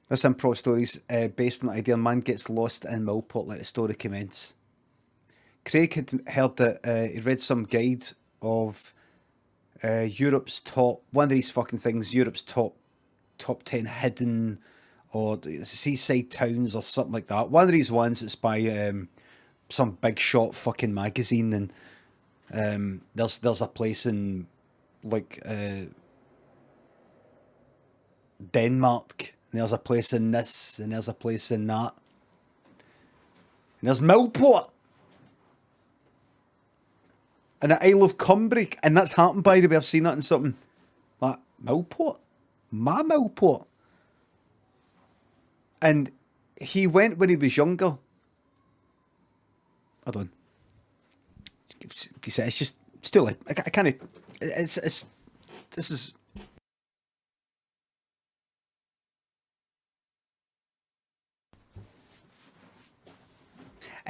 This improv story's based on the idea a man gets lost in Millport, let the story commence. Craig had heard that he read some guide of Europe's top, one of these fucking things, Europe's top 10 hidden or seaside towns or something like that. One of these ones that's by some big shot fucking magazine, and there's a place in like Denmark, and there's a place in this, and there's a place in that, and there's Millport and the Isle of Cumbrae, and that's happened, by the way. I've seen that in something like Millport, my Millport, and he went when he was younger. I don't. It's just still. I can't. It's this is.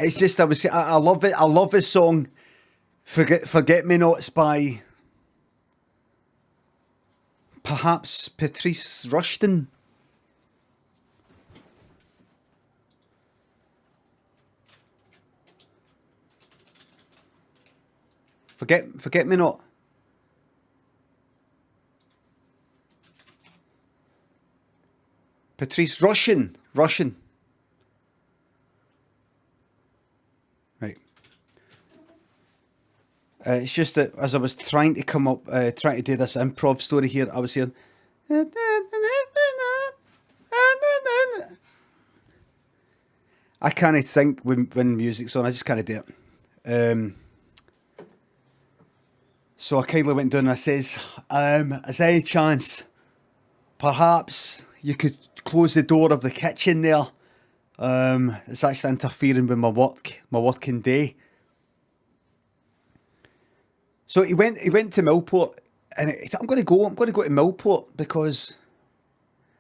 It's just I love it. I love this song. Forget Me Nots by perhaps Patrice Rushton. Forget Me Not. Patrice Rushton. Right. It's just that as I was trying to come up, trying to do this improv story here, I was hearing. I can't think when music's on. I just can't do it. So I kindly went down and I says, is there any chance perhaps you could close the door of the kitchen there? It's actually interfering with my working day. So he went to Millport, and I'm going to go to Millport because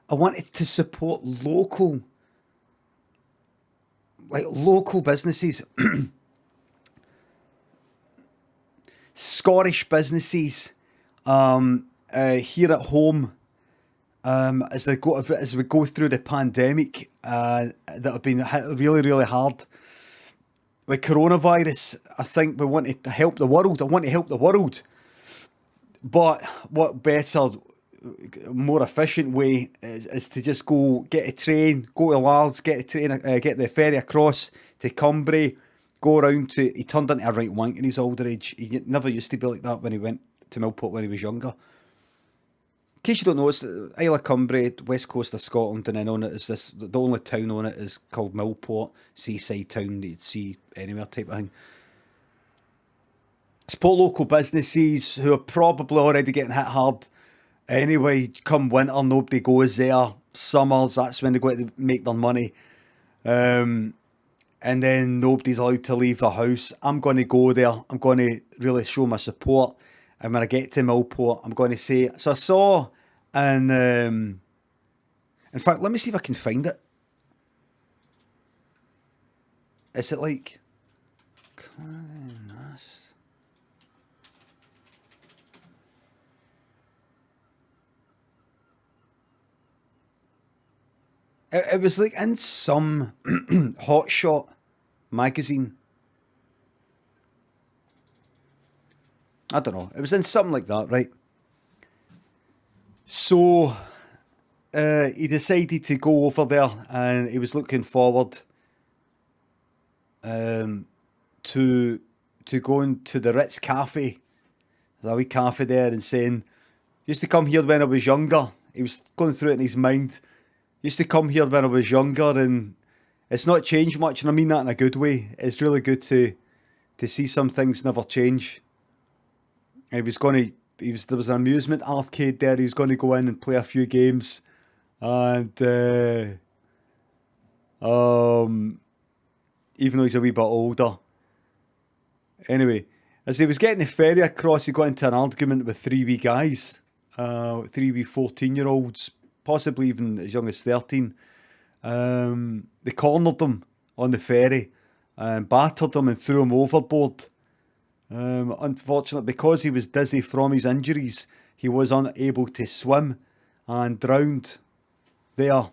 I wanted to support local businesses, Scottish businesses, here at home, as we go through the pandemic, that have been hit really, really hard. With coronavirus, I think we want to help the world. I want to help the world. But what better, more efficient way is to just go get a train, go to Largs, get the ferry across to Cumbrae, go around to... He turned into a right wank in his older age. He never used to be like that when he went to Millport when he was younger. In case you don't know, it's the Isle of Cumbrae, west coast of Scotland, and then on it is this. The only town on it is called Millport, seaside town that you'd see anywhere type of thing. Support local businesses who are probably already getting hit hard. Anyway, come winter, nobody goes there. Summers, that's when they go to make their money. And then nobody's allowed to leave the house. I'm going to go there. I'm going to really show my support. And when I get to Millport, I'm going to say... So I saw, and in fact, let me see if I can find it. Is it like... It was like in some hotshot magazine. I don't know. It was in something like that, right? So he decided to go over there, and he was looking forward to going to the Ritz Cafe. There's a wee cafe there, and saying, used to come here when I was younger. He was going through it in his mind. Used to come here when I was younger, and it's not changed much, and I mean that in a good way. It's really good to see some things never change. And there was an amusement arcade there. He was going to go in and play a few games, and even though he's a wee bit older. Anyway, as he was getting the ferry across, he got into an argument with three wee guys, 14-year-olds, possibly even as young as 13. They cornered him on the ferry and battered him and threw him overboard. Unfortunately, because he was dizzy from his injuries, he was unable to swim and drowned there.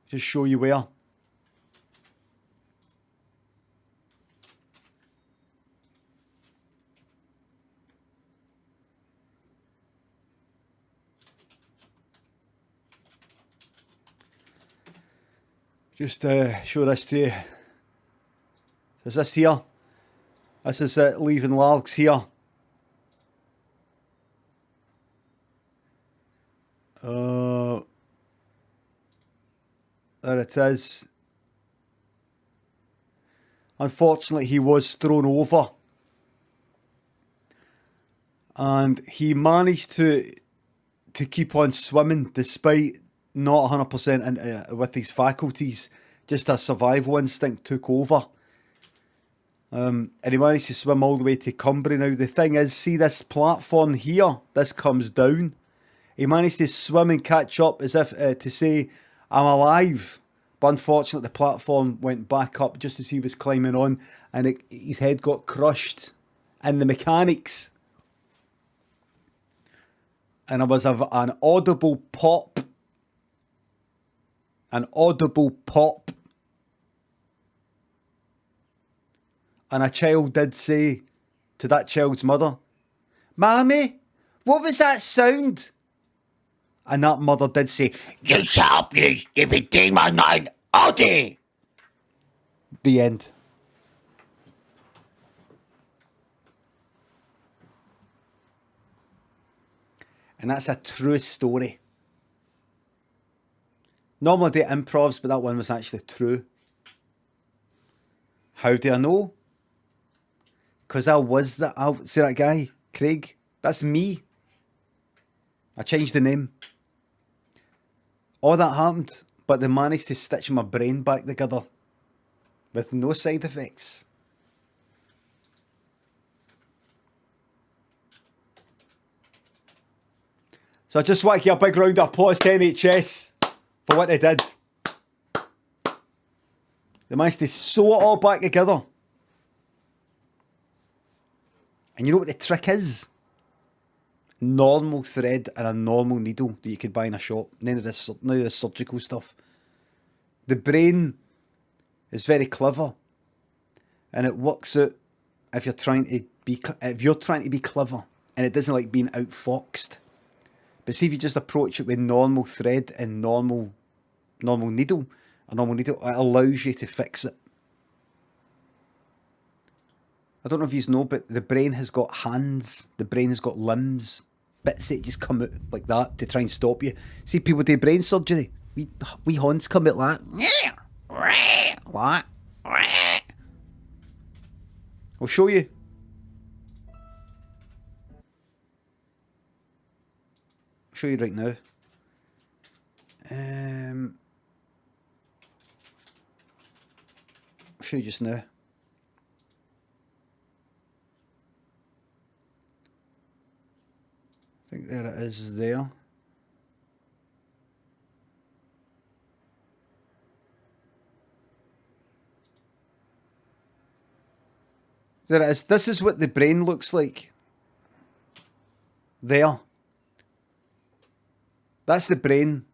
Just show you where. Just show this to you. Is this here? This is it, leaving Largs here. There it is. Unfortunately, he was thrown over. And he managed to keep on swimming despite not 100% with his faculties. Just a survival instinct took over. And he managed to swim all the way to Cumbria. Now, the thing is, see this platform here? This comes down. He managed to swim and catch up as if to say, I'm alive. But unfortunately, the platform went back up just as he was climbing on. And his head got crushed in the mechanics. And there was an audible pop. An audible pop. And a child did say to that child's mother, Mammy, what was that sound? And that mother did say, You shut up, you've been doing my nine all day. The end. And that's a true story. Normally I do improvs, but that one was actually true. How do I know? Because I was see that guy, Craig? That's me. I changed the name. All that happened, but they managed to stitch my brain back together with no side effects. So I just want to give a big round of applause to NHS for what they did. They managed to sew it all back together. And you know what the trick is? Normal thread and a normal needle that you could buy in a shop. None of this surgical stuff. The brain is very clever, and it works out if you're trying to be clever, and it doesn't like being outfoxed. But see if you just approach it with normal thread and normal needle, it allows you to fix it. I don't know if you know, but the brain has got hands. The brain has got limbs. Bits that just come out like that to try and stop you. See people do brain surgery. We hands come out like that. I'll show you. I'll show you right now. I'll show you just now. I think there it is there. There it is. This is what the brain looks like. There. That's the brain.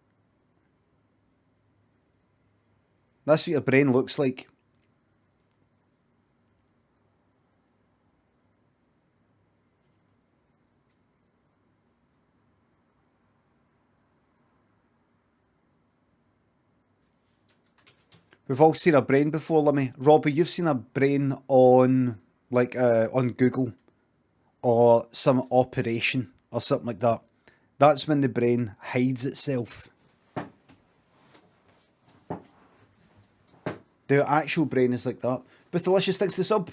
That's what your brain looks like. We've all seen a brain before, Limmy. Robbie, you've seen a brain on Google or some operation or something like that. That's when the brain hides itself. The actual brain is like that. With delicious, thanks to sub.